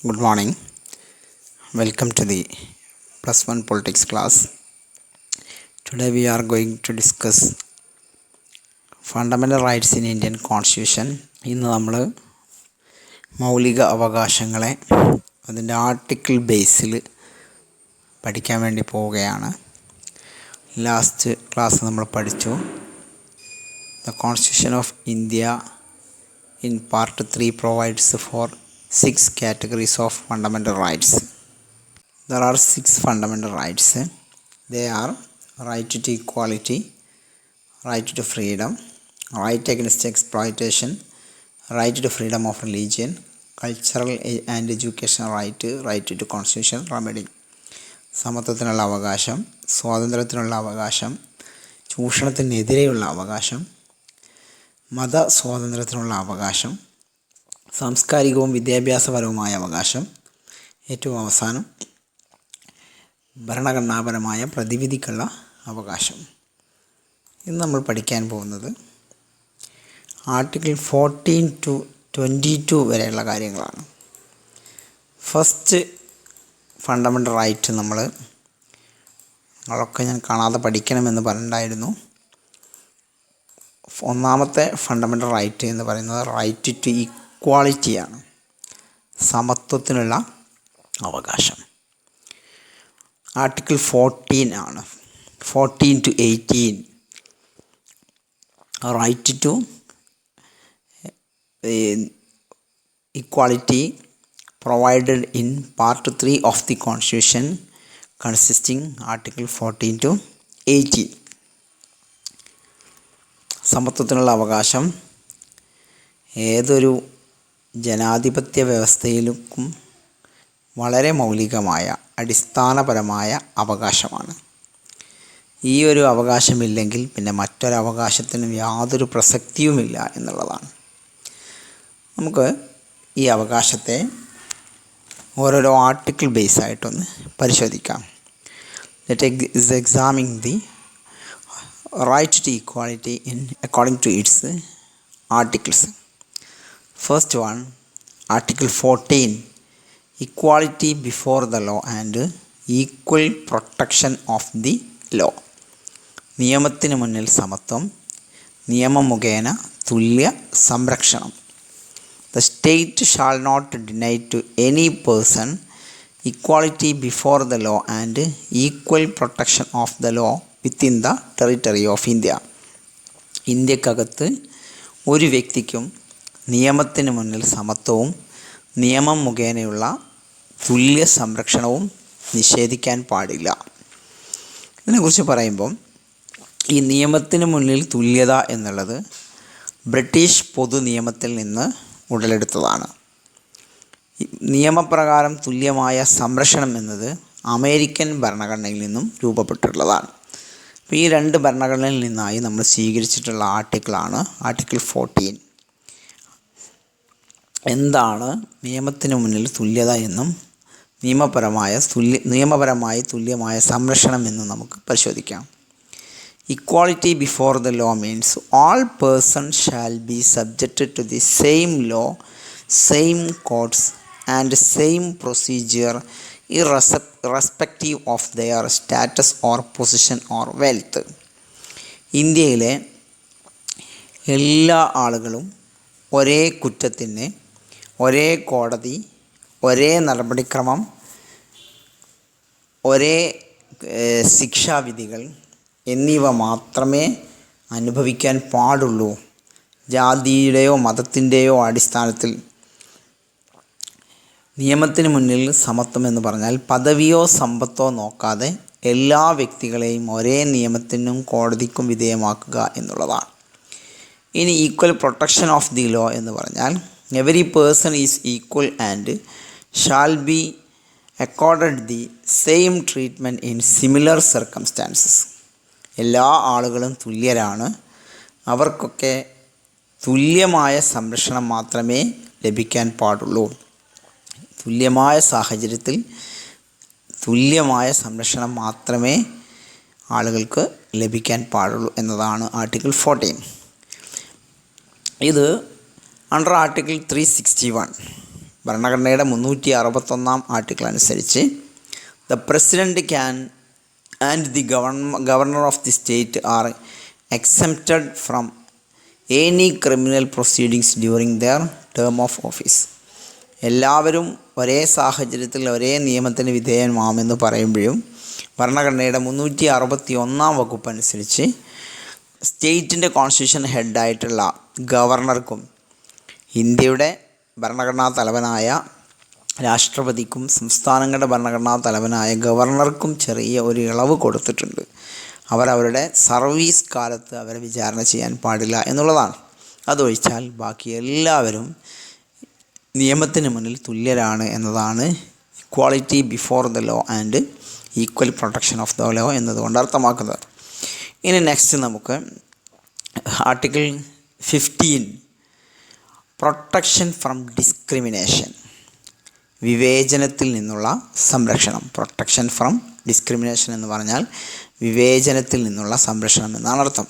Good morning. Welcome to the plus one politics class. Today we are going to discuss fundamental rights in Indian Constitution. ഇന്ന് നമ്മൾ മൗലിക അവകാശങ്ങളെ അതിൻ്റെ article ബേസിൽ പഠിക്കാൻ വേണ്ടി പോവുകയാണ്. ലാസ്റ്റ് ക്ലാസ് നമ്മൾ പഠിച്ചു The Constitution of India in Part 3 provides for 6 categories of fundamental rights. There are 6 fundamental rights. They are right to equality, right to freedom, right against exploitation, right to freedom of religion, cultural and educational right, right to constitutional remedy. സമത്വത്തിനുള്ള അവകാശം, സ്വാതന്ത്ര്യത്തിനുള്ള അവകാശം, ചൂഷണത്തിനെതിരെയുള്ള അവകാശം, മത സ്വാതന്ത്ര്യത്തിനുള്ള അവകാശം, സാംസ്കാരികവും വിദ്യാഭ്യാസപരവുമായ അവകാശം, ഏറ്റവും അവസാനം ഭരണഘടനാപരമായ പ്രതിവിധിക്കുള്ള അവകാശം. ഇന്ന് നമ്മൾ പഠിക്കാൻ പോകുന്നത് ആർട്ടിക്കിൾ 14 to 22 വരെയുള്ള കാര്യങ്ങളാണ്. ഫസ്റ്റ് ഫണ്ടമെൻ്റൽ റൈറ്റ് നിങ്ങളൊക്കെ ഞാൻ കാണാതെ പഠിക്കണമെന്ന് പറഞ്ഞിട്ടുണ്ടായിരുന്നു. ഒന്നാമത്തെ ഫണ്ടമെൻ്റൽ റൈറ്റ് എന്ന് പറയുന്നത് റൈറ്റ് ടു ഈക്വാളിറ്റിയാണ്, സമത്വത്തിനുള്ള അവകാശം. ആർട്ടിക്കിൾ 14 ആണ്. 14 to 18 right to equality provided in part 3 of the constitution consisting article 14 to 18. സമത്വത്തിനുള്ള അവകാശം ഏതൊരു ജനാധിപത്യ വ്യവസ്ഥയിലും വളരെ മൗലികമായ അടിസ്ഥാനപരമായ അവകാശമാണ്. ഈ ഒരു അവകാശമില്ലെങ്കിൽ പിന്നെ മറ്റൊരവകാശത്തിനും യാതൊരു പ്രസക്തിയുമില്ല എന്നുള്ളതാണ്. നമുക്ക് ഈ അവകാശത്തെ ഓരോരോ ആർട്ടിക്കിൾ ബേസായിട്ടൊന്ന് പരിശോധിക്കാം. Let examine the right to equality in according to its articles. First one, article 14, equality before the law and equal protection of the law. നിയമത്തിന് മുന്നിൽ സമത്വം, നിയമം മുഖേന തുല്യ സംരക്ഷണം. The state shall not deny to any person equality before the law and equal protection of the law within the territory of India. ഇന്ത്യക്കകത്ത് ഒരു വ്യക്തിക്കും നിയമത്തിന് മുന്നിൽ സമത്വവും നിയമം മുഖേനയുള്ള തുല്യ സംരക്ഷണവും നിഷേധിക്കാൻ പാടില്ല. ഇതിനെക്കുറിച്ച് പറയുമ്പം ഈ നിയമത്തിന് മുന്നിൽ തുല്യത എന്നുള്ളത് ബ്രിട്ടീഷ് പൊതു നിയമത്തിൽ നിന്ന് ഉടലെടുത്തതാണ്. നിയമപ്രകാരം തുല്യമായ സംരക്ഷണം എന്നത് അമേരിക്കൻ ഭരണഘടനയിൽ നിന്നും രൂപപ്പെട്ടിട്ടുള്ളതാണ്. അപ്പോൾ ഈ രണ്ട് ഭരണഘടനയിൽ നിന്നായി നമ്മൾ സ്വീകരിച്ചിട്ടുള്ള ആർട്ടിക്കിളാണ് ആർട്ടിക്കിൾ 14. എന്താണ് നിയമത്തിന് മുന്നിൽ തുല്യത എന്നും നിയമപരമായി തുല്യമായ സംരക്ഷണം എന്നും നമുക്ക് പരിശോധിക്കാം. Equality before the law means all persons shall be subjected to the same law, same codes and same procedure irrespective of their status or position or wealth. ഇന്ത്യയിലെ എല്ലാ ആളുകളും ഒരേ കുറ്റത്തിന് ഒരേ കോടതി, ഒരേ നടപടിക്രമം, ഒരേ ശിക്ഷാവിധികൾ എന്നിവ മാത്രമേ അനുഭവിക്കാൻ പാടുള്ളൂ. ജാതിയുടെയോ മതത്തിൻ്റെയോ അടിസ്ഥാനത്തിൽ നിയമത്തിന് മുന്നിൽ സമത്വം എന്ന് പറഞ്ഞാൽ പദവിയോ സമ്പത്തോ നോക്കാതെ എല്ലാ വ്യക്തികളെയും ഒരേ നിയമത്തിനും കോടതിക്കും വിധേയമാക്കുക എന്നുള്ളതാണ്. ഇനി equal protection of the law എന്ന് പറഞ്ഞാൽ every person is equal and shall be accorded the same treatment in similar circumstances. എല്ലാ ആളുകളും തുല്യരാണ്, അവർക്കൊക്കെ തുല്യമായ സംരക്ഷണം മാത്രമേ ലഭിക്കാൻ പാടുള്ളൂ. തുല്യമായ സാഹചര്യത്തിൽ തുല്യമായ സംരക്ഷണം മാത്രമേ ആളുകൾക്ക് ലഭിക്കാൻ പാടുള്ളൂ എന്നതാണ് ആർട്ടിക്കിൾ 14. ഇത് അണ്ടർ ആർട്ടിക്കിൾ 361 ഭരണഘടനയുടെ 361 ആർട്ടിക്കിൾ അനുസരിച്ച് the president can and the governor of the state R exempted from any criminal proceedings during there term of office. എല്ലാവരും ഒരേ സാഹചര്യത്തിൽ ഒരേ നിയമത്തിന് വിധേയമാമെന്ന് പറയുമ്പോഴും ഭരണഘടനയുടെ 361 വകുപ്പ് അനുസരിച്ച് സ്റ്റേറ്റിൻ്റെ കോൺസ്റ്റിറ്റ്യൂഷൻ ഹെഡായിട്ടുള്ള ഗവർണർക്കും ഇന്ത്യയുടെ ഭരണഘടനാ തലവനായ രാഷ്ട്രപതിക്കും സംസ്ഥാനങ്ങളുടെ ഭരണഘടനാ തലവനായ ഗവർണർക്കും ചെറിയ ഒരു ഇളവ് കൊടുത്തിട്ടുണ്ട്. അവരവരുടെ സർവീസ് കാലത്ത് അവരെ വിചാരണ ചെയ്യാൻ പാടില്ല എന്നുള്ളതാണ്. അതൊഴിച്ചാൽ ബാക്കി എല്ലാവരും നിയമത്തിന് മുന്നിൽ തുല്യരാണ് എന്നതാണ് equality before the law and equal protection of the law എന്നതുകൊണ്ട് അർത്ഥമാക്കുന്നത്. ഇനി നെക്സ്റ്റ് നമുക്ക് ആർട്ടിക്കിൾ 15 പ്രൊട്ടക്ഷൻ ഫ്രം ഡിസ്ക്രിമിനേഷൻ, വിവേചനത്തിൽ നിന്നുള്ള സംരക്ഷണം. പ്രൊട്ടക്ഷൻ ഫ്രം ഡിസ്ക്രിമിനേഷൻ എന്ന് പറഞ്ഞാൽ വിവേചനത്തിൽ നിന്നുള്ള സംരക്ഷണം എന്നാണ് അർത്ഥം.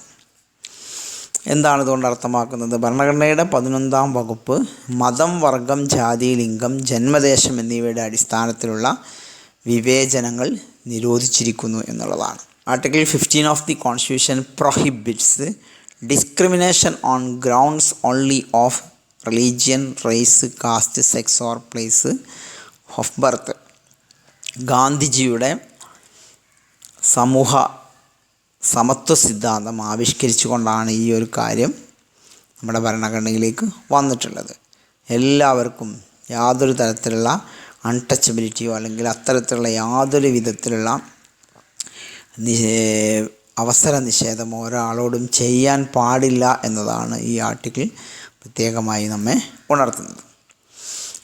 എന്താണ് ഇതുകൊണ്ട് അർത്ഥമാക്കുന്നത്? ഭരണഘടനയുടെ 11 വകുപ്പ് മതം, വർഗം, ജാതി, ലിംഗം, ജന്മദേശം എന്നിവയുടെ അടിസ്ഥാനത്തിലുള്ള വിവേചനങ്ങൾ നിരോധിച്ചിരിക്കുന്നു എന്നുള്ളതാണ്. Article 15 of the constitution prohibits discrimination on grounds only of religion, race, caste, sex or place of birth. ഗാന്ധിജിയുടെ സമൂഹ സമത്വ സിദ്ധാന്തം ആവിഷ്കരിച്ചുകൊണ്ടാണ് ഈ ഒരു കാര്യം നമ്മുടെ ഭരണഘടനയിലേക്ക് വന്നിട്ടുള്ളത്. എല്ലാവർക്കും യാതൊരു തരത്തിലുള്ള അൺടച്ചബിലിറ്റിയോ അല്ലെങ്കിൽ അത്തരത്തിലുള്ള യാതൊരു വിധത്തിലുള്ള അവസര നിഷേധമോ ഒരാളോടും ചെയ്യാൻ പാടില്ല എന്നതാണ് ഈ ആർട്ടിക്കിൾ പ്രത്യേകമായി നമ്മെ ഉണർത്തുന്നത്.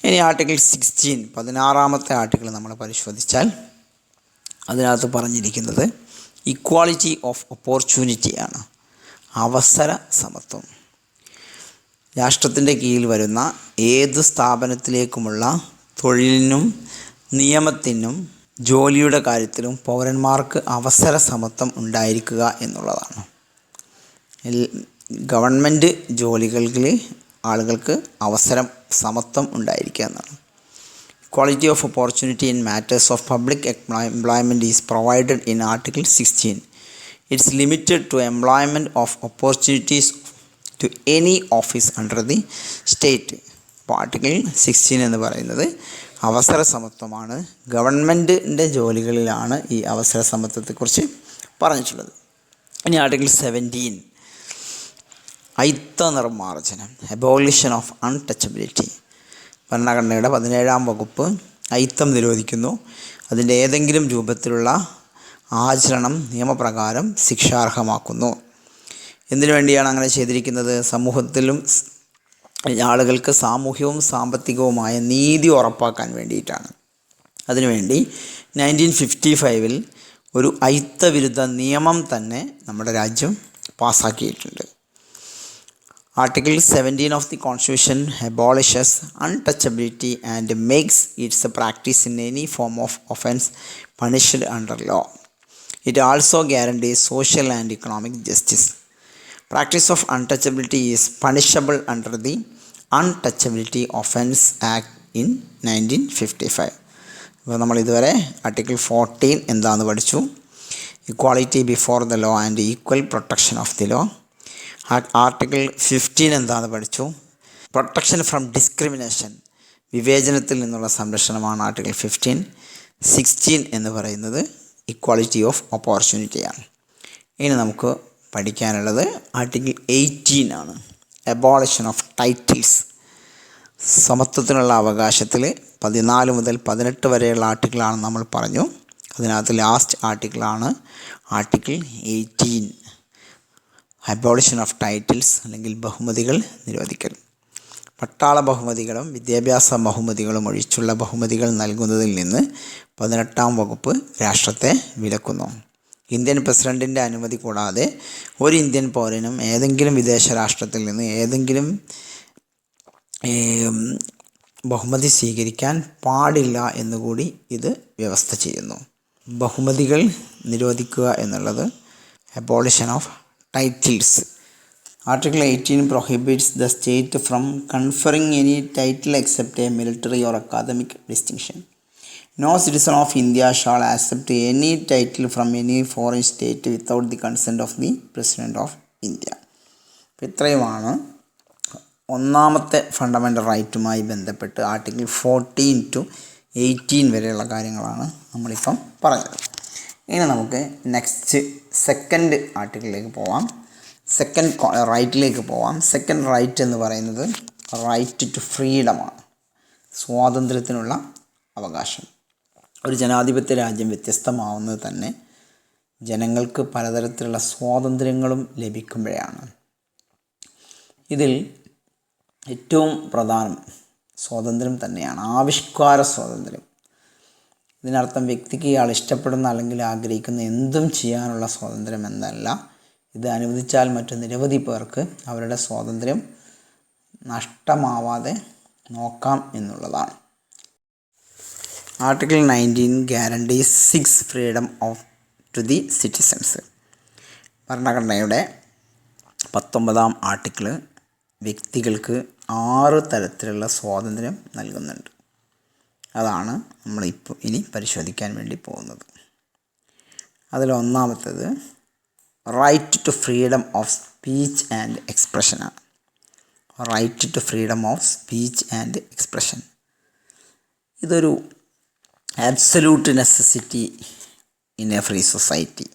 ഇനി ആർട്ടിക്കിൾ 16 16ാമത്തെ ആർട്ടിക്കിൾ നമ്മൾ പരിശോധിച്ചാൽ അതിനകത്ത് പറഞ്ഞിരിക്കുന്നത് ഇക്വാളിറ്റി ഓഫ് ഓപ്പർച്യൂണിറ്റിയാണ്, അവസര സമത്വം. രാഷ്ട്രത്തിൻ്റെ കീഴിൽ വരുന്ന ഏത് സ്ഥാപനത്തിലേക്കുമുള്ള തൊഴിലിനും നിയമത്തിനും ജോലിയുടെ കാര്യത്തിലും പൗരന്മാർക്ക് അവസര സമത്വം ഉണ്ടായിരിക്കുക എന്നുള്ളതാണ്. ഗവൺമെൻറ് ജോലികളിൽ ആളുകൾക്ക് അവസരം സമത്വം ഉണ്ടായിരിക്കുക എന്നാണ്. Equality of opportunity in matters of public employment is provided in Article 16. It's limited to employment of opportunities to any office under the state. അപ്പോൾ ആർട്ടിക്കിൾ 16 എന്ന് പറയുന്നത് അവസര സമത്വമാണ്. ഗവൺമെൻറ്റിൻ്റെ ജോലികളിലാണ് ഈ അവസര സമത്വത്തെക്കുറിച്ച് പറഞ്ഞിട്ടുള്ളത്. ഇനി ആർട്ടിക്കിൾ 17 അയിത്ത നിർമ്മാർജ്ജനം, അബോളിഷൻ ഓഫ് അൺടച്ചബിലിറ്റി. ഭരണഘടനയുടെ 17ാം വകുപ്പ് അയിത്തം നിരോധിക്കുന്നു. അതിൻ്റെ ഏതെങ്കിലും രൂപത്തിലുള്ള ആചരണം നിയമപ്രകാരം ശിക്ഷാർഹമാക്കുന്നു. എന്തിനു വേണ്ടിയാണ് അങ്ങനെ ചെയ്തിരിക്കുന്നത്? സമൂഹത്തിലും ആളുകൾക്ക് സാമൂഹ്യവും സാമ്പത്തികവുമായ നീതി ഉറപ്പാക്കാൻ വേണ്ടിയിട്ടാണ്. അതിനുവേണ്ടി 1955 ഒരു അയിത്ത വിരുദ്ധ നിയമം തന്നെ നമ്മുടെ രാജ്യം പാസ്സാക്കിയിട്ടുണ്ട്. Article 17 of the Constitution abolishes untouchability and makes its practice in any form of offense punished under law. It also guarantees social and economic justice. Practice of untouchability is punishable under the Untouchability Offence Act in 1955. ഇപ്പോൾ നമ്മൾ ഇതുവരെ article 14 എന്താണെന്ന് പഠിച്ചു. Equality before the law and equal protection of the law. Article 15 എന്താണെന്ന് പഠിച്ചു. Protection from discrimination, വിവേചനത്തിൽ നിന്നുള്ള സംരക്ഷണമാണ് article 15. 16 എന്ന് പറയുന്നത് ഇക്വാളിറ്റി ഓഫ് ഓപ്പർച്യൂണിറ്റിയാണ്. ഇനി നമുക്ക് പഠിക്കാനുള്ളത് ആർട്ടിക്കിൾ 18 ആണ്, അബോളിഷൻ ഓഫ് ടൈറ്റിൽസ്. സമത്വത്തിനുള്ള അവകാശത്തിൽ 14 മുതൽ 18 വരെയുള്ള ആർട്ടിക്കിളാണ് നമ്മൾ പറഞ്ഞു. അതിനകത്ത് ലാസ്റ്റ് ആർട്ടിക്കിളാണ് ആർട്ടിക്കിൾ 18, അബോളിഷൻ ഓഫ് ടൈറ്റിൽസ് അല്ലെങ്കിൽ ബഹുമതികൾ നിരോധിക്കൽ. പട്ടാള ബഹുമതികളും വിദ്യാഭ്യാസ ബഹുമതികളും ഒഴിച്ചുള്ള ബഹുമതികൾ നൽകുന്നതിൽ നിന്ന് 18ാം വകുപ്പ് രാഷ്ട്രത്തെ വിലക്കുന്നു. ഇന്ത്യൻ പ്രസിഡൻറ്റിൻ്റെ അനുമതി കൂടാതെ ഒരു ഇന്ത്യൻ പൗരനും ഏതെങ്കിലും വിദേശ രാഷ്ട്രത്തിൽ നിന്ന് ഏതെങ്കിലും ബഹുമതി സ്വീകരിക്കാൻ പാടില്ല എന്നുകൂടി ഇത് വ്യവസ്ഥ ചെയ്യുന്നു. ബഹുമതികൾ നിരോധിക്കുക എന്നുള്ളത് abolition of titles Article 18 prohibits the state from conferring any title except a military or academic distinction. No citizen of India shall accept any title from any foreign state without the consent of the President of India. ഇത്രയുമാണ് ഒന്നാമത്തെ fundamental റൈറ്റുമായി ബന്ധപ്പെട്ട് article 14-18 വരെയുള്ള കാര്യങ്ങളാണ് നമ്മളിപ്പം പറഞ്ഞത്. ഇനി നമുക്ക് next second ആർട്ടിക്കിളിലേക്ക് പോവാം. സെക്കൻഡ് റൈറ്റിലേക്ക് പോവാം. സെക്കൻഡ് റൈറ്റ് എന്ന് പറയുന്നത് റൈറ്റ് ടു ഫ്രീഡമാണ്, സ്വാതന്ത്ര്യത്തിനുള്ള അവകാശം. ഒരു ജനാധിപത്യ രാജ്യം വ്യത്യസ്തമാവുന്നത് തന്നെ ജനങ്ങൾക്ക് പലതരത്തിലുള്ള സ്വാതന്ത്ര്യങ്ങളും ലഭിക്കുമ്പോഴാണ്. ഇതിൽ ഏറ്റവും പ്രധാനം സ്വാതന്ത്ര്യം തന്നെയാണ്, ആവിഷ്കാര സ്വാതന്ത്ര്യം. ഇതിനർത്ഥം വ്യക്തിക്ക് ഇയാൾ ഇഷ്ടപ്പെടുന്ന അല്ലെങ്കിൽ ആഗ്രഹിക്കുന്ന എന്തും ചെയ്യാനുള്ള സ്വാതന്ത്ര്യം എന്നല്ല. ഇത് അനുവദിച്ചാൽ മറ്റു നിരവധി പേർക്ക് അവരുടെ സ്വാതന്ത്ര്യം നഷ്ടമാവാതെ നോക്കാം എന്നുള്ളതാണ്. Article 19 guarantees 6 freedom to the citizens. ഭരണഘടനയുടെ 19-ാം ആർട്ടിക്കിൾ വ്യക്തികൾക്ക് 6 തരത്തിലുള്ള സ്വാതന്ത്ര്യം നൽകുന്നുണ്ട്. അതാണ് നമ്മളിപ്പോൾ ഇനി പരിശോധിക്കാൻ വേണ്ടി പോകുന്നത്. അതിലൊന്നാമത്തേത് right to freedom of speech and എക്സ്പ്രഷനാണ്. Right to freedom of speech and expression ഇതൊരു absolute necessity in a free society.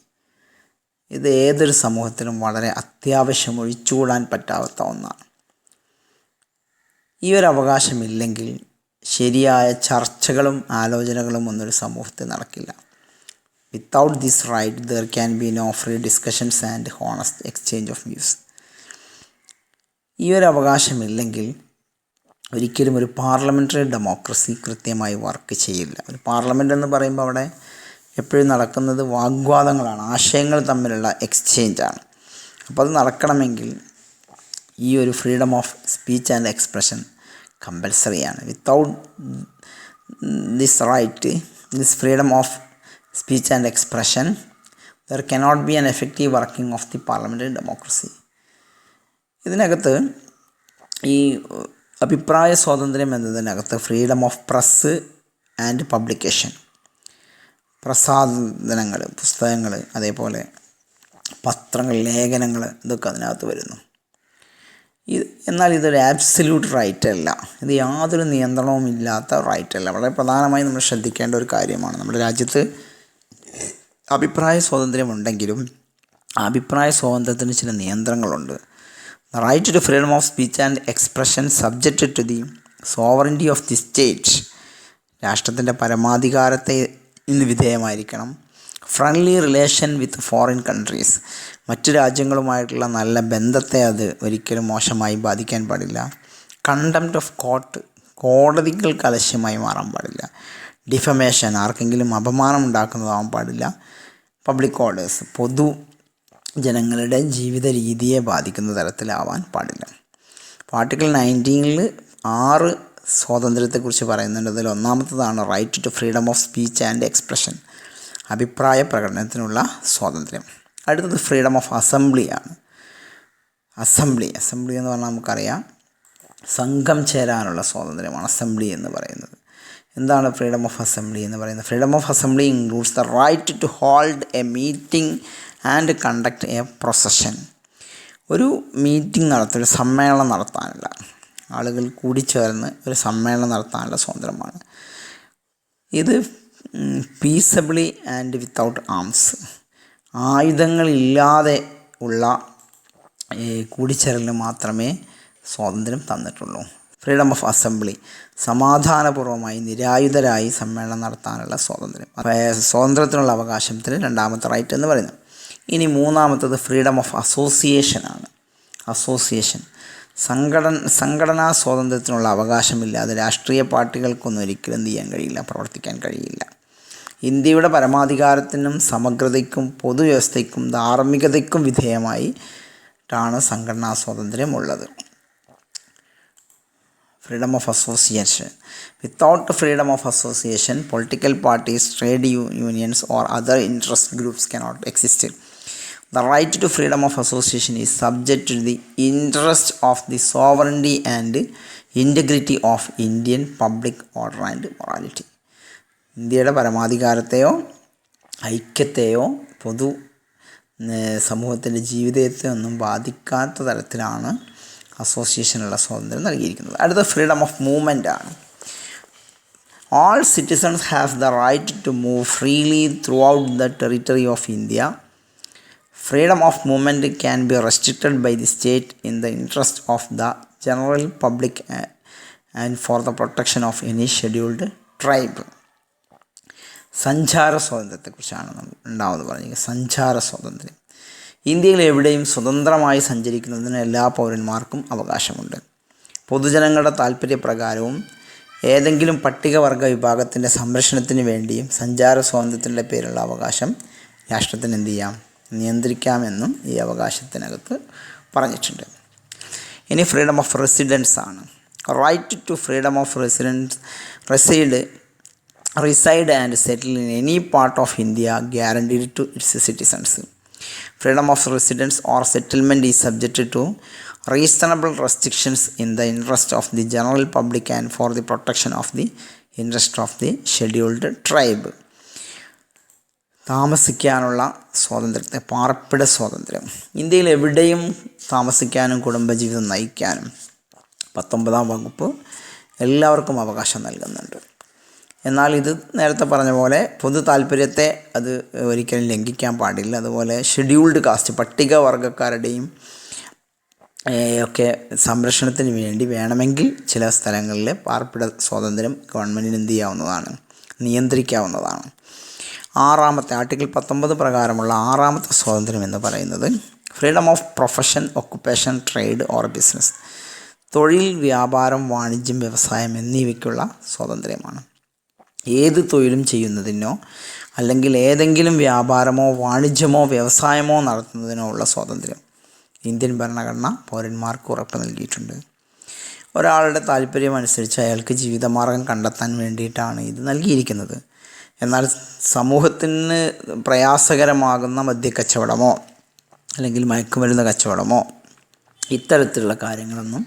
ഇത് ഏതൊരു സമൂഹത്തിലും വളരെ അത്യാവശ്യം, ഒഴിച്ചുകൂടാൻ പറ്റാത്ത ഒന്നാണ്. ഈ ഒരു അവകാശമില്ലെങ്കിൽ ശരിയായ ചർച്ചകളും ആലോചനകളും ഒന്നൊരു സമൂഹത്തിൽ നടക്കില്ല. Without this right there can be no free discussions and honest exchange of views. ഈ ഒരു അവകാശമില്ലെങ്കിൽ ഒരിക്കലും ഒരു പാർലമെൻ്ററി ഡെമോക്രസി കൃത്യമായി വർക്ക് ചെയ്യില്ല. ഒരു പാർലമെൻ്റ് എന്ന് പറയുമ്പോൾ അവിടെ എപ്പോഴും നടക്കുന്നത് വാഗ്വാദങ്ങളാണ്, ആശയങ്ങൾ തമ്മിലുള്ള എക്സ്ചേഞ്ചാണ്. അപ്പോൾ അത് നടക്കണമെങ്കിൽ ഈ ഒരു freedom of speech and expression കമ്പൽസറിയാണ്. Without this right, this freedom of speech and expression there cannot be an effective working of the parliamentary democracy. ഇതിനകത്ത് ഈ അഭിപ്രായ സ്വാതന്ത്ര്യം എന്നതിനകത്ത് freedom of press and publication, പ്രസാധനങ്ങൾ, പുസ്തകങ്ങൾ, അതേപോലെ പത്രങ്ങൾ, ലേഖനങ്ങൾ, ഇതൊക്കെ അതിനകത്ത് വരുന്നു. എന്നാൽ ഇതൊരു ആബ്സല്യൂട്ട് റൈറ്റ് അല്ല. ഇത് യാതൊരു നിയന്ത്രണവും ഇല്ലാത്ത റൈറ്റ് അല്ല. വളരെ പ്രധാനമായി നമ്മൾ ശ്രദ്ധിക്കേണ്ട ഒരു കാര്യമാണ്. നമ്മുടെ രാജ്യത്ത് അഭിപ്രായ സ്വാതന്ത്ര്യം ഉണ്ടെങ്കിലും അഭിപ്രായ സ്വാതന്ത്ര്യത്തിന് ചില നിയന്ത്രണങ്ങളുണ്ട്. Right to freedom of speech and expression subject to the sovereignty of the state. രാഷ്ട്രത്തിൻ്റെ പരമാധികാരത്തെ ഇന്ന് വിധേയമായിരിക്കണം. Friendly relation with foreign countries, മറ്റു രാജ്യങ്ങളുമായിട്ടുള്ള നല്ല ബന്ധത്തെ അത് ഒരിക്കലും മോശമായി ബാധിക്കാൻ പാടില്ല. കണ്ടംപ്റ്റ് ഓഫ് കോർട്ട്, കോടതികൾക്ക് അലക്ഷ്യമായി മാറാൻ പാടില്ല. ഡിഫമേഷൻ, ആർക്കെങ്കിലും അപമാനം ഉണ്ടാക്കുന്നതാവാൻ പാടില്ല. പബ്ലിക് ഓർഡേഴ്സ്, പൊതു ജനങ്ങളുടെ ജീവിത രീതിയെ ബാധിക്കുന്ന തരത്തിലാവാൻ പാടില്ല. അപ്പോൾ ആർട്ടിക്കിൾ 19 6 സ്വാതന്ത്ര്യത്തെക്കുറിച്ച് പറയുന്നുണ്ട്. അതിൽ ഒന്നാമത്തതാണ് right to freedom of speech and expression, അഭിപ്രായ പ്രകടനത്തിനുള്ള സ്വാതന്ത്ര്യം. അടുത്തത് ഫ്രീഡം ഓഫ് അസംബ്ലിയാണ്. അസംബ്ലി എന്ന് പറഞ്ഞാൽ നമുക്കറിയാം സംഘം ചേരാനുള്ള സ്വാതന്ത്ര്യമാണ് അസംബ്ലി എന്ന് പറയുന്നത്. എന്താണ് ഫ്രീഡം ഓഫ് അസംബ്ലി എന്ന് പറയുന്നത്? Freedom of assembly includes the right to hold a meeting and conduct a procession. ഒരു മീറ്റിംഗ് ഒരു സമ്മേളനം നടത്താനുള്ള, ആളുകൾ കൂടിച്ചേർന്ന് ഒരു സമ്മേളനം നടത്താനുള്ള സ്വാതന്ത്ര്യമാണ്. ഇത് പീസബിളി ആൻഡ് വിത്തൗട്ട് ആംസ്, ആയുധങ്ങളില്ലാതെ ഉള്ള കൂടിച്ചേരലിന് മാത്രമേ സ്വാതന്ത്ര്യം തന്നിട്ടുള്ളൂ. ഫ്രീഡം ഓഫ് അസംബ്ലി, സമാധാനപൂർവ്വമായി നിരായുധരായി സമ്മേളനം നടത്താനുള്ള സ്വാതന്ത്ര്യം, സ്വാതന്ത്ര്യത്തിനുള്ള അവകാശത്തിന് രണ്ടാമത്തെ റൈറ്റ് എന്ന് പറയുന്നത്. ഇനി മൂന്നാമത്തത് ഫ്രീഡം ഓഫ് അസോസിയേഷനാണ്. അസോസിയേഷൻ, സംഘടനാ സ്വാതന്ത്ര്യത്തിനുള്ള അവകാശമില്ലാതെ രാഷ്ട്രീയ പാർട്ടികൾക്കൊന്നും ഒരിക്കലും എന്ത് ചെയ്യാൻ കഴിയില്ല, പ്രവർത്തിക്കാൻ കഴിയില്ല. ഇന്ത്യയുടെ പരമാധികാരത്തിനും സമഗ്രതയ്ക്കും പൊതുവ്യവസ്ഥയ്ക്കും ധാർമ്മികതയ്ക്കും വിധേയമായിട്ടാണ് സംഘടനാ സ്വാതന്ത്ര്യമുള്ളത്. Freedom of association. Without freedom of association political parties, trade unions or other interest groups cannot exist. The right to freedom of association is subject to the interest of the sovereignty and integrity of Indian public order and morality. ഇന്ത്യയുടെ പരമാധികാരത്തെയോ ഐക്യത്തെയോ പൊതു സമൂഹത്തിൻ്റെ ജീവിതത്തെ ഒന്നും ബാധിക്കാത്ത തരത്തിലാണ് അസോസിയേഷനുള്ള സ്വാതന്ത്ര്യം നൽകിയിരിക്കുന്നത്. അടുത്ത ഫ്രീഡം ഓഫ് മൂവ്മെൻ്റ് ആണ്. All citizens have the right to move freely throughout the territory of India. Freedom of movement can be restricted by the state in the interest of the general public and for the protection of any scheduled tribe. സഞ്ചാര സ്വാതന്ത്ര്യത്തെക്കുറിച്ചാണ് ഉണ്ടാവുന്നത് പറഞ്ഞത്. സഞ്ചാര സ്വാതന്ത്ര്യം. ഇന്ത്യയിൽ എവിടെയും സ്വതന്ത്രമായി സഞ്ചരിക്കുന്നതിന് എല്ലാ പൗരന്മാർക്കും അവകാശമുണ്ട്. പൊതുജനങ്ങളുടെ താൽപ്പര്യപ്രകാരവും ഏതെങ്കിലും പട്ടികവർഗ വിഭാഗത്തിൻ്റെ സംരക്ഷണത്തിന് വേണ്ടിയും സഞ്ചാര സ്വാതന്ത്ര്യത്തിൻ്റെ പേരിലുള്ള അവകാശം രാഷ്ട്രത്തിന് എന്ത് ചെയ്യാം, നിയന്ത്രിക്കാമെന്നും ഈ അവകാശത്തിനകത്ത് പറഞ്ഞിട്ടുണ്ട്. ഇനി ഫ്രീഡം ഓഫ് റെസിഡൻസ് ആണ്. Right to freedom of reside and settle in any part of India guaranteed to its citizens. Freedom of residence or settlement is subjected to reasonable restrictions in the interest of the general public and for the protection of the interest of the scheduled tribe. താമസിക്കാനുള്ള സ്വാതന്ത്ര്യത്തെ, പാർപ്പിട സ്വാതന്ത്ര്യം. ഇന്ത്യയിൽ എവിടെയും താമസിക്കാനും കുടുംബജീവിതം നയിക്കാനും 19-ാം വകുപ്പ് എല്ലാവർക്കും അവകാശം നൽകുന്നുണ്ട്. എന്നാൽ ഇത് നേരത്തെ പറഞ്ഞ പോലെ പൊതു താല്പര്യത്തെ അത് ഒരിക്കലും ലംഘിക്കാൻ പാടില്ല. അതുപോലെ ഷെഡ്യൂൾഡ് കാസ്റ്റ്, പട്ടികവർഗക്കാരുടെയും ഒക്കെ സംരക്ഷണത്തിന് വേണ്ടി വേണമെങ്കിൽ ചില സ്ഥലങ്ങളിൽ പാർപ്പിട സ്വാതന്ത്ര്യം ഗവൺമെൻറ്റിന് എന്ത് ചെയ്യാവുന്നതാണ്, നിയന്ത്രിക്കാവുന്നതാണ്. ആർട്ടിക്കിൾ 19 പ്രകാരമുള്ള 6ാമത്തെ സ്വാതന്ത്ര്യം എന്ന് പറയുന്നത് freedom of profession, occupation, trade or business. തൊഴിൽ, വ്യാപാരം, വാണിജ്യം, വ്യവസായം എന്നിവയ്ക്കുള്ള സ്വാതന്ത്ര്യമാണ്. ഏത് തൊഴിലും ചെയ്യുന്നതിനോ അല്ലെങ്കിൽ ഏതെങ്കിലും വ്യാപാരമോ വാണിജ്യമോ വ്യവസായമോ നടത്തുന്നതിനോ ഉള്ള സ്വാതന്ത്ര്യം ഇന്ത്യൻ ഭരണഘടന പൗരന്മാർക്ക് ഉറപ്പ് നൽകിയിട്ടുണ്ട്. ഒരാളുടെ താല്പര്യമനുസരിച്ച് അയാൾക്ക് ജീവിതമാർഗം കണ്ടെത്താൻ വേണ്ടിയിട്ടാണ് ഇത് നൽകിയിരിക്കുന്നത്. എന്നാൽ സമൂഹത്തിന് പ്രയാസകരമാകുന്ന മദ്യക്കച്ചവടമോ അല്ലെങ്കിൽ മയക്കുമരുന്ന് കച്ചവടമോ ഇത്തരത്തിലുള്ള കാര്യങ്ങളൊന്നും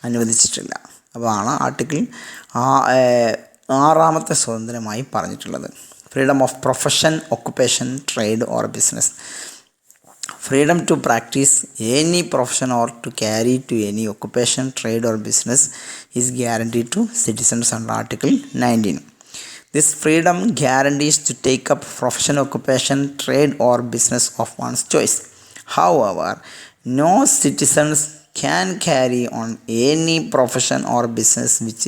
അനുവദിച്ചിട്ടില്ല. അതാണ് ആർട്ടിക്കിൾ 6ാമത്തെ സ്വാതന്ത്ര്യമായി പറഞ്ഞിട്ടുള്ളത്. Freedom of profession, occupation, trade or business. Freedom to practise any profession or to carry to any occupation, trade or business is guaranteed to citizens under article 19. This freedom guarantees to take up profession, occupation, trade or business of one's choice. However, no citizens can carry on any profession or business which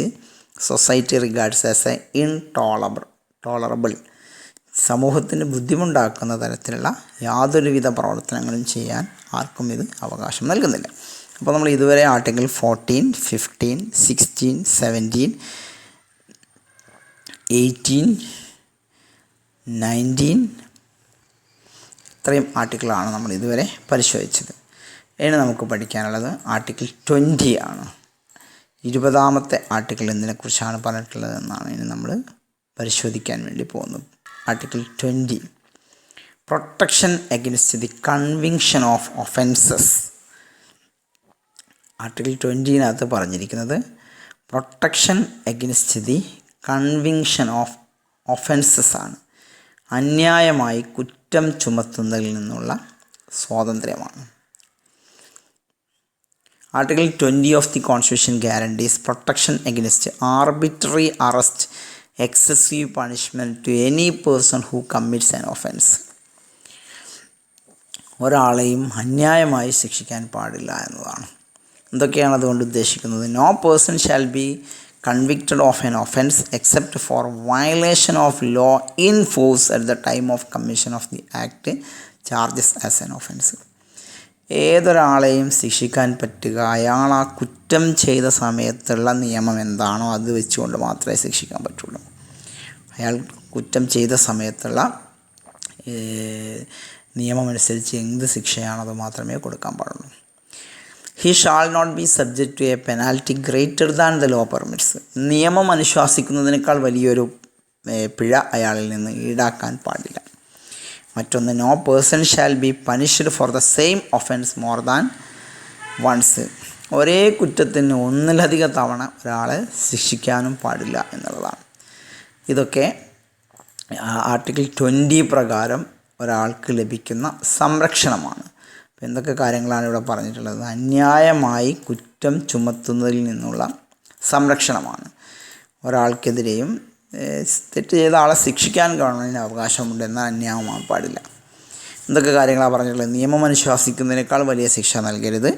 society regards as intolerable. സമൂഹത്തിന് ബുദ്ധിമുട്ടാക്കുന്ന തരത്തിലുള്ള യാതൊരുവിധ പ്രവർത്തനങ്ങളും ചെയ്യാൻ ആർക്കും ഇത് അവകാശം നൽകുന്നില്ല. അപ്പോൾ നമ്മൾ ഇതുവരെ ആർട്ടിക്കിൾ 14, 15, 16, 17, 18, 19 ഇത്രയും ആർട്ടിക്കിളാണ് നമ്മൾ ഇതുവരെ പരിശോധിച്ചത്. ഇനി നമുക്ക് പഠിക്കാനുള്ളത് ആർട്ടിക്കിൾ 20 ആണ്. 20ാമത്തെ ആർട്ടിക്കിൾ എന്തിനെക്കുറിച്ചാണ് പറഞ്ഞിട്ടുള്ളത് എന്നാണ് ഇനി നമ്മൾ പരിശോധിക്കാൻ വേണ്ടി പോകുന്നത്. Article 20 protection against the conviction of offences. Article 20-നകത്ത് പറഞ്ഞിരിക്കുന്നത് protection against the conviction of offences ആണ്. അന്യായമായി കുറ്റം ചുമത്തുന്നതിൽ നിന്നുള്ള സ്വാതന്ത്ര്യമാണ്. Article 20 of the constitution guarantees protection against arbitrary arrest, excessive punishment to any person who commits an offence. ഒരാളെയും അന്യായമായി ശിക്ഷിക്കാൻ പാടില്ല എന്നതാണ്. എന്തൊക്കെയാണ് അതുകൊണ്ട് ഉദ്ദേശിക്കുന്നത്? No person shall be convicted of an offence except for violation of law in force at the time of commission of the act charges as an offence. ഏതൊരാളെയും ശിക്ഷിക്കാൻ പറ്റുക അയാൾ ആ കുറ്റം ചെയ്ത സമയത്തുള്ള നിയമം എന്താണോ അത് വെച്ചുകൊണ്ട് മാത്രമേ ശിക്ഷിക്കാൻ പറ്റുള്ളൂ. അയാൾ കുറ്റം ചെയ്ത സമയത്തുള്ള നിയമമനുസരിച്ച് എന്ത് ശിക്ഷയാണോ അത് മാത്രമേ കൊടുക്കാൻ പാടുള്ളൂ. He shall not be subject to a penalty greater than the law permits. നിയമം അനുശാസിക്കുന്നതിനേക്കാൾ വലിയൊരു പിഴ അയാളിൽ നിന്ന് ഈടാക്കാൻ പാടില്ല. മറ്റൊന്ന് no person shall be punished for the same offence more than once. ഒരേ കുറ്റത്തിന് ഒന്നിലധികം തവണ ഒരാളെ ശിക്ഷിക്കാനും പാടില്ല എന്നുള്ളതാണ്. ഇതൊക്കെ ആർട്ടിക്കിൾ 20 പ്രകാരം ഒരാൾക്ക് ലഭിക്കുന്ന സംരക്ഷണമാണ്. അപ്പോൾ എന്തൊക്കെ കാര്യങ്ങളാണ് ഇവിടെ പറഞ്ഞിട്ടുള്ളത്? അന്യായമായി കുറ്റം ചുമത്തുന്നതിൽ നിന്നുള്ള സംരക്ഷണമാണ്. ഒരാൾക്കെതിരെയും തെറ്റ് ചെയ്ത ആളെ ശിക്ഷിക്കാൻ ഗവൺമെൻറ്റിന് അവകാശമുണ്ട്, എന്നാൽ അന്യായമാകാൻ പാടില്ല. എന്തൊക്കെ കാര്യങ്ങളാണ് പറഞ്ഞിട്ടുള്ളത്? നിയമം അനുശാസിക്കുന്നതിനേക്കാൾ വലിയ ശിക്ഷ നൽകരുത്.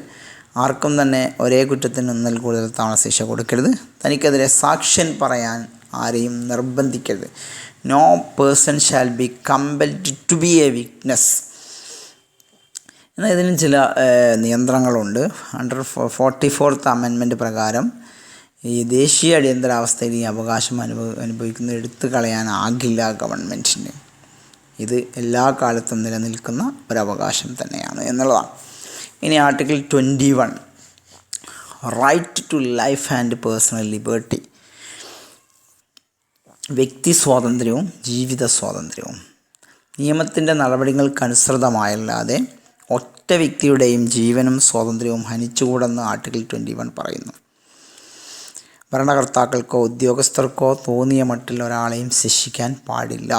ആർക്കും തന്നെ ഒരേ കുറ്റത്തിന് ഒന്നിൽ കൂടുതൽ തവണ ശിക്ഷ കൊടുക്കരുത്. തനിക്കെതിരെ സാക്ഷ്യം പറയാൻ ആരെയും നിർബന്ധിക്കരുത്. No person shall be compelled to be a witness. എന്നാൽ ഇതിനും ചില നിയന്ത്രണങ്ങളുണ്ട്. അണ്ടർ 44th അമെൻമെൻറ്റ് പ്രകാരം ഈ ദേശീയ അടിയന്തരാവസ്ഥയിൽ ഈ അവകാശം അനുഭവിക്കുന്നത് എടുത്തു കളയാനാകില്ല ഗവൺമെൻറ്റിന്. ഇത് എല്ലാ കാലത്തും നിലനിൽക്കുന്ന ഒരവകാശം തന്നെയാണ് എന്നുള്ളതാണ്. ഇനി article 21 right to life and personal liberty. വ്യക്തി സ്വാതന്ത്ര്യവും ജീവിത സ്വാതന്ത്ര്യവും നിയമത്തിൻ്റെ നടപടികൾക്കനുസൃതമായല്ലാതെ ഒറ്റ വ്യക്തിയുടെയും ജീവനും സ്വാതന്ത്ര്യവും ഹനിച്ചുകൂടെന്ന് ആർട്ടിക്കിൾ 21 പറയുന്നു. ഭരണകർത്താക്കൾക്കോ ഉദ്യോഗസ്ഥർക്കോ തോന്നിയ മട്ടിൽ ഒരാളെയും ശിക്ഷിക്കാൻ പാടില്ല.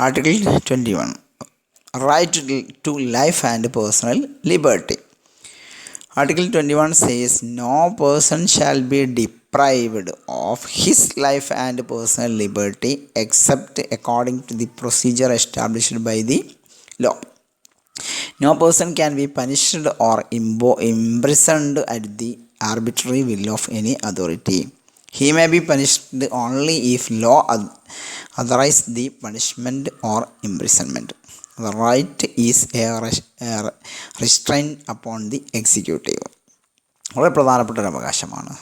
Article 21 right to life and personal liberty. Article 21 says no person shall be deprived of his life and personal liberty except according to the procedure established by the law. No person can be punished or imprisoned at the arbitrary will of any authority. He may be punished only if law authorize the punishment or imprisonment. The right is a restraint upon the executive. വളരെ പ്രധാനപ്പെട്ട ഒരു അവകാശമാണ്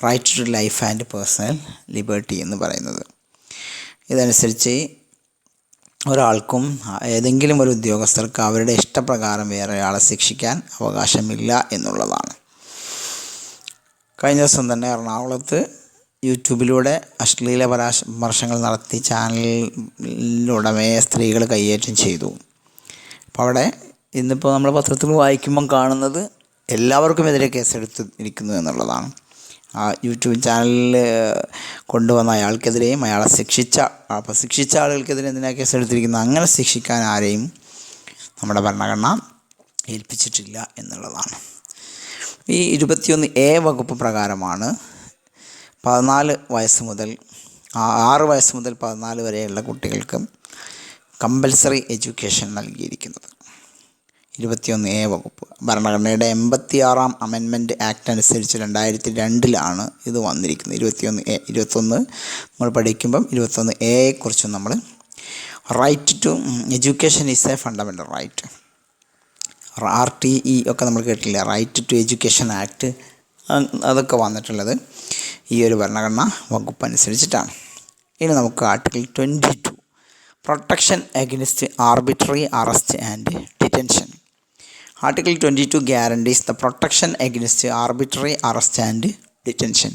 right to life and personal liberty എന്ന് പറയുന്നത്. ഇതനുസരിച്ച് ഒരാൾക്കും ഏതെങ്കിലും ഒരു ഉദ്യോഗസ്ഥർക്ക് അവരുടെ ഇഷ്ടപ്രകാരം വേറെ ആളെ ശിക്ഷിക്കാൻ അവകാശമില്ല എന്നുള്ളതാണ്. കഴിഞ്ഞ ദിവസം തന്നെ എറണാകുളത്ത് യൂട്യൂബിലൂടെ അശ്ലീല പരാമർശങ്ങൾ നടത്തി ചാനലിലുടമയെ സ്ത്രീകൾ കയ്യേറ്റം ചെയ്തു. അപ്പോൾ അവിടെ ഇന്നിപ്പോൾ നമ്മൾ പത്രത്തിൽ വായിക്കുമ്പം കാണുന്നത് എല്ലാവർക്കും എതിരെ കേസെടുത്തിരിക്കുന്നു എന്നുള്ളതാണ്. ആ യൂട്യൂബ് ചാനലിൽ കൊണ്ടുവന്ന അയാൾക്കെതിരെയും അയാളെ ശിക്ഷിച്ച ആളുകൾക്കെതിരെ എന്തിനാണ് കേസെടുത്തിരിക്കുന്നത്? അങ്ങനെ ശിക്ഷിക്കാൻ ആരെയും നമ്മുടെ ഭരണഘടന ഏൽപ്പിച്ചിട്ടില്ല എന്നുള്ളതാണ്. ഈ 21A വകുപ്പ് പ്രകാരമാണ് 14 വയസ്സ് മുതൽ 6 വയസ്സ് മുതൽ 14 വരെയുള്ള കുട്ടികൾക്ക് കമ്പൽസറി എഡ്യൂക്കേഷൻ നൽകിയിരിക്കുന്നത്. 21A വകുപ്പ് ഭരണഘടനയുടെ 86ാം അമെൻമെൻറ്റ് ആക്ട് അനുസരിച്ച് 2002 ഇത് വന്നിരിക്കുന്നത്. 21 നമ്മൾ പഠിക്കുമ്പം 21A നമ്മൾ right to education is a fundamental right. RTE ഒക്കെ നമ്മൾ കേട്ടില്ല, റൈറ്റ് ടു എഡ്യൂക്കേഷൻ ആക്ട്. അതൊക്കെ വന്നിട്ടുള്ളത് ഈ ഒരു ഭരണഘടന വകുപ്പ് അനുസരിച്ചിട്ടാണ്. ഇനി നമുക്ക് article 22 protection against arbitrary arrest and detention. Article 22 guarantees the protection against arbitrary arrest and detention.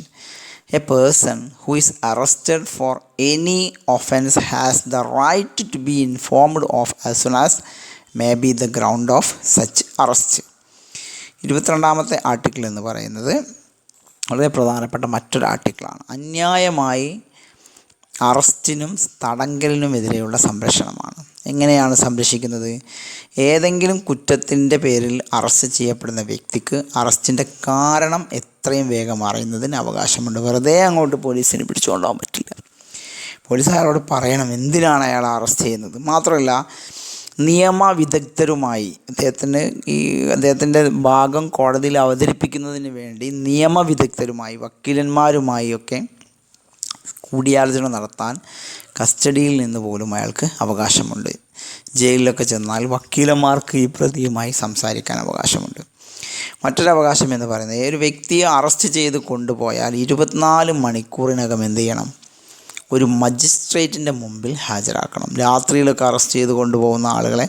A person who is arrested for any offense has the right to be informed of as soon as may be the ground of such arrest. 22ാമത്തെ article എന്ന് പറയുന്നത് വളരെ പ്രധാനപ്പെട്ട മറ്റൊരു ആർട്ടിക്കിളാണ്. അന്യായമായി അറസ്റ്റിനും തടങ്കലിനുമെതിരെയുള്ള സംരക്ഷണമാണ്. എങ്ങനെയാണ് സംരക്ഷിക്കുന്നത്? ഏതെങ്കിലും കുറ്റത്തിൻ്റെ പേരിൽ അറസ്റ്റ് ചെയ്യപ്പെടുന്ന വ്യക്തിക്ക് അറസ്റ്റിൻ്റെ കാരണം എത്രയും വേഗം അറിയുന്നതിന് അവകാശമുണ്ട്. വെറുതെ അങ്ങോട്ട് പോലീസിന് പിടിച്ചുകൊണ്ടുപോകാൻ പറ്റില്ല. പോലീസുകാരോട് പറയണം എന്തിനാണ് അയാൾ അറസ്റ്റ് ചെയ്യുന്നത്. മാത്രമല്ല നിയമവിദഗ്ധരുമായി അദ്ദേഹത്തിൻ്റെ ഭാഗം കോടതിയിൽ അവതരിപ്പിക്കുന്നതിന് വേണ്ടി നിയമവിദഗ്ധരുമായി വക്കീലന്മാരുമായി ഒക്കെ കൂടിയാലോചന നടത്താൻ കസ്റ്റഡിയിൽ നിന്ന് പോലും അയാൾക്ക് അവകാശമുണ്ട്. ജയിലിലൊക്കെ ചെന്നാൽ വക്കീലന്മാർക്ക് ഈ പ്രതിയുമായി സംസാരിക്കാൻ അവകാശമുണ്ട്. മറ്റൊരവകാശം എന്ന് പറയുന്നത് ഒരു വ്യക്തിയെ അറസ്റ്റ് ചെയ്ത് കൊണ്ടുപോയാൽ 24 മണിക്കൂറിനകം എന്ത് ചെയ്യണം? ഒരു മജിസ്ട്രേറ്റിൻ്റെ മുമ്പിൽ ഹാജരാക്കണം. രാത്രിയിലൊക്കെ അറസ്റ്റ് ചെയ്ത് കൊണ്ടുപോകുന്ന ആളുകളെ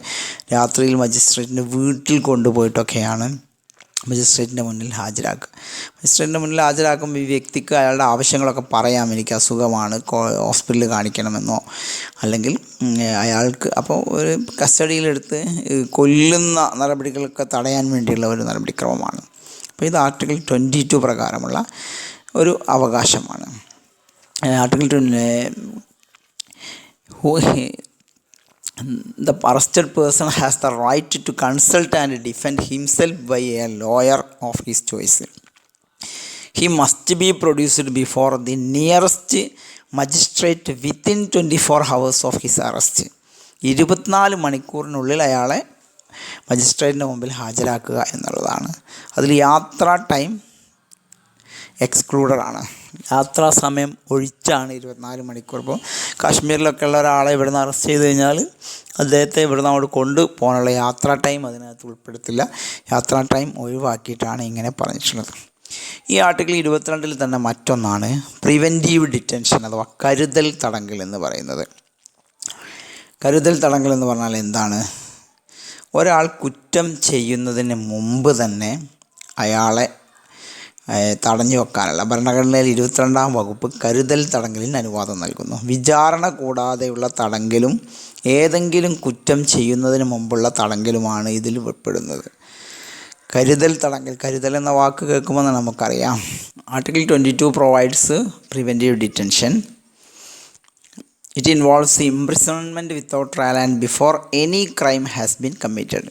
രാത്രിയിൽ മജിസ്ട്രേറ്റിൻ്റെ വീട്ടിൽ കൊണ്ടുപോയിട്ടൊക്കെയാണ് മജിസ്ട്രേറ്റിൻ്റെ മുന്നിൽ ഹാജരാക്കുക. മജിസ്ട്രേറ്റിൻ്റെ മുന്നിൽ ഹാജരാക്കുമ്പോൾ ഈ വ്യക്തിക്ക് അയാളുടെ ആവശ്യങ്ങളൊക്കെ പറയാം. എനിക്ക് അസുഖമാണ്, ഹോസ്പിറ്റലിൽ കാണിക്കണമെന്നോ, അല്ലെങ്കിൽ അയാൾക്ക് അപ്പോൾ ഒരു കസ്റ്റഡിയിലെടുത്ത് കൊല്ലുന്ന നടപടികളൊക്കെ തടയാൻ വേണ്ടിയുള്ള ഒരു നടപടിക്രമമാണ്. അപ്പോൾ ഇത് ആർട്ടിക്കിൾ 22 പ്രകാരമുള്ള ഒരു അവകാശമാണ്. Article 20 the arrested person has the right to consult and defend himself by a lawyer of his choice. He must be produced before the nearest magistrate within 24 hours of his arrest. 24 മണിക്കൂറിനുള്ളിൽ അയാളെ മജിസ്ട്രേറ്റിൻ്റെ മുമ്പിൽ ഹാജരാക്കുക എന്നുള്ളതാണ്. അതിൽ യാത്രാ time excluded ആണ്. യാത്രാ സമയം ഒഴിച്ചാണ് 24 മണിക്കൂർ. ഇപ്പോൾ കാശ്മീരിലൊക്കെ ഉള്ള ഒരാളെ ഇവിടുന്ന് അറസ്റ്റ് ചെയ്ത് കഴിഞ്ഞാൽ അദ്ദേഹത്തെ ഇവിടുന്ന് അങ്ങോട്ട് കൊണ്ടുപോകാനുള്ള യാത്രാ ടൈം അതിനകത്ത് ഉൾപ്പെടുത്തില്ല. യാത്രാ ടൈം ഒഴിവാക്കിയിട്ടാണ് ഇങ്ങനെ പറഞ്ഞിട്ടുള്ളത്. ഈ ആർട്ടിക്കിൾ 22 തന്നെ മറ്റൊന്നാണ് പ്രിവെൻറ്റീവ് ഡിറ്റൻഷൻ അഥവാ കരുതൽ തടങ്കൽ എന്ന് പറയുന്നത്. കരുതൽ തടങ്കൽ എന്ന് പറഞ്ഞാൽ എന്താണ്? ഒരാൾ കുറ്റം ചെയ്യുന്നതിന് മുമ്പ് തന്നെ അയാളെ തടഞ്ഞു വെക്കാനുള്ള ഭരണഘടനയിൽ 22-ാം വകുപ്പ് കരുതൽ തടങ്കലിന് അനുവാദം നൽകുന്നു. വിചാരണ കൂടാതെയുള്ള തടങ്കലും ഏതെങ്കിലും കുറ്റം ചെയ്യുന്നതിന് മുമ്പുള്ള തടങ്കലുമാണ് ഇതിൽ ഉൾപ്പെടുന്നത്. കരുതൽ തടങ്കൽ, കരുതൽ എന്ന വാക്ക് കേൾക്കുമ്പോൾ നമുക്കറിയാം. Article 22 provides preventive detention. It involves imprisonment without trial and before any crime has been committed.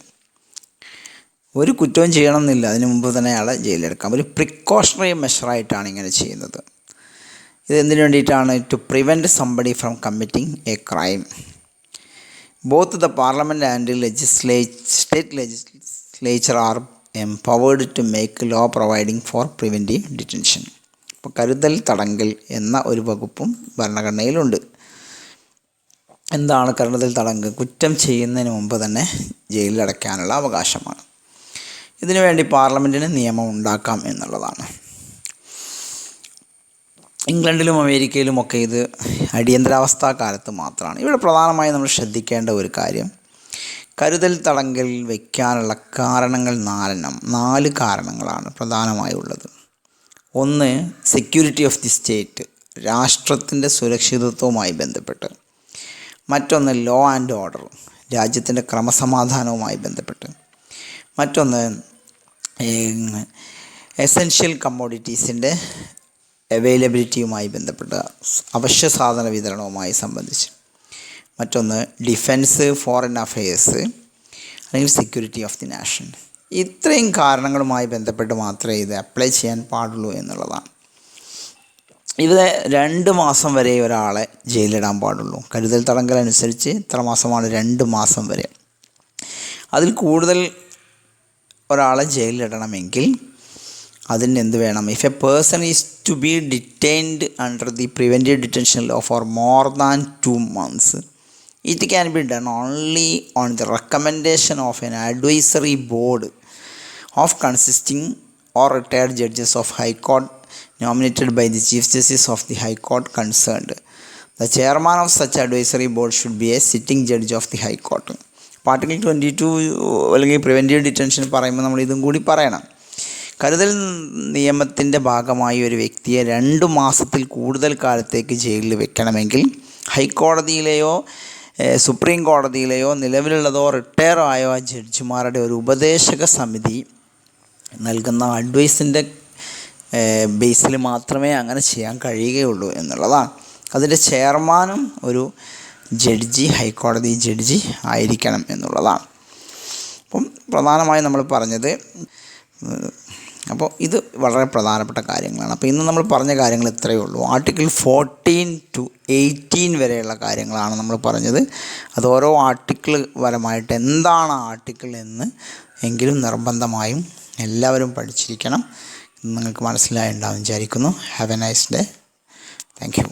ഒരു കുറ്റവും ചെയ്യണമെന്നില്ല, അതിന് മുമ്പ് തന്നെ അയാളെ ജയിലിലെടുക്കാം. ഒരു പ്രിക്കോഷണറി മെഷറായിട്ടാണ് ഇങ്ങനെ ചെയ്യുന്നത്. ഇത് എന്തിനു വേണ്ടിയിട്ടാണ്? To prevent somebody from committing a crime. Both the parliament and state legislature are empowered to make law providing for preventive detention. അപ്പോൾ കരുതൽ തടങ്കൽ എന്ന ഒരു വകുപ്പും ഭരണഘടനയിലുണ്ട്. എന്താണ് കരുതൽ തടങ്കൽ? കുറ്റം ചെയ്യുന്നതിന് മുമ്പ് തന്നെ ജയിലിലടയ്ക്കാനുള്ള അവകാശമാണ്. ഇതിനുവേണ്ടി പാർലമെൻറ്റിന് നിയമം ഉണ്ടാക്കാം എന്നുള്ളതാണ്. ഇംഗ്ലണ്ടിലും അമേരിക്കയിലുമൊക്കെ ഇത് അടിയന്തരാവസ്ഥാ കാലത്ത് മാത്രമാണ്. ഇവിടെ പ്രധാനമായും നമ്മൾ ശ്രദ്ധിക്കേണ്ട ഒരു കാര്യം, കരുതൽ തടങ്കൽ വയ്ക്കാനുള്ള കാരണങ്ങൾ 4 കാരണങ്ങളാണ് പ്രധാനമായും ഉള്ളത്. ഒന്ന്, സെക്യൂരിറ്റി ഓഫ് ദി സ്റ്റേറ്റ്, രാഷ്ട്രത്തിൻ്റെ സുരക്ഷിതത്വവുമായി ബന്ധപ്പെട്ട്. മറ്റൊന്ന്, ലോ ആൻഡ് ഓർഡർ, രാജ്യത്തിൻ്റെ ക്രമസമാധാനവുമായി ബന്ധപ്പെട്ട്. മറ്റൊന്ന്, എസെൻഷ്യൽ കമ്മോഡിറ്റീസിൻ്റെ അവൈലബിലിറ്റിയുമായി ബന്ധപ്പെട്ട അവശ്യ സാധന വിതരണവുമായി സംബന്ധിച്ച്. മറ്റൊന്ന്, ഡിഫെൻസ്, ഫോറിൻ അഫയേഴ്സ് അല്ലെങ്കിൽ സെക്യൂരിറ്റി ഓഫ് ദി നാഷൻ. ഇത്രയും കാരണങ്ങളുമായി ബന്ധപ്പെട്ട് മാത്രമേ ഇത് അപ്ലൈ ചെയ്യാൻ പാടുള്ളൂ എന്നുള്ളതാണ്. ഇവിടെ 2 മാസം വരെ ഒരാളെ ജയിലിലിടാൻ പാടുള്ളൂ. കരുതൽ തടങ്കൽ അനുസരിച്ച് ഇത്ര മാസമാണ്? 2 മാസം വരെ. അതിൽ കൂടുതൽ ഒരാളെ ജയിലിലിടണമെങ്കിൽ അതിന് എന്ത് വേണം? If a person is to be detained under the preventive detention law for more than 2 months, it can be done only on the recommendation of an advisory board of consisting or retired judges of high court nominated by the Chief Justice of the High Court concerned. The chairman of such advisory board should be a sitting judge of the High Court. Article 22 അല്ലെങ്കിൽ preventive detention പറയുമ്പോൾ നമ്മൾ ഇതും കൂടി പറയണം. കരുതൽ നിയമത്തിൻ്റെ ഭാഗമായി ഒരു വ്യക്തിയെ 2 മാസത്തിൽ കൂടുതൽ കാലത്തേക്ക് ജയിലിൽ വെക്കണമെങ്കിൽ ഹൈക്കോടതിയിലെയോ സുപ്രീം കോടതിയിലെയോ നിലവിലുള്ളതോ റിട്ടയർ ആയോ ജഡ്ജിമാരുടെ ഒരു ഉപദേശക സമിതി നൽകുന്ന അഡ്വൈസിൻ്റെ ബേസിൽ മാത്രമേ അങ്ങനെ ചെയ്യാൻ കഴിയുകയുള്ളൂ എന്നുള്ളതാണ്. അതിൻ്റെ ചെയർമാനും ഒരു ജഡ്ജി, ഹൈക്കോടതി ജഡ്ജി ആയിരിക്കണം എന്നുള്ളതാണ്. അപ്പം പ്രധാനമായും നമ്മൾ പറഞ്ഞത്, അപ്പോൾ ഇത് വളരെ പ്രധാനപ്പെട്ട കാര്യങ്ങളാണ്. അപ്പോൾ ഇന്ന് നമ്മൾ പറഞ്ഞ കാര്യങ്ങൾ ഇത്രയേ ഉള്ളൂ. ആർട്ടിക്കിൾ 14 to 18 വരെയുള്ള കാര്യങ്ങളാണ് നമ്മൾ പറഞ്ഞത്. അത് ഓരോ ആർട്ടിക്കിൾ പരമായിട്ട് എന്താണ് ആർട്ടിക്കിൾ എന്ന് എങ്കിലും നിർബന്ധമായും എല്ലാവരും പഠിച്ചിരിക്കണം. നിങ്ങൾക്ക് മനസ്സിലായിട്ടുണ്ടാവും വിചാരിക്കുന്നു. Have A nice day. Thank you.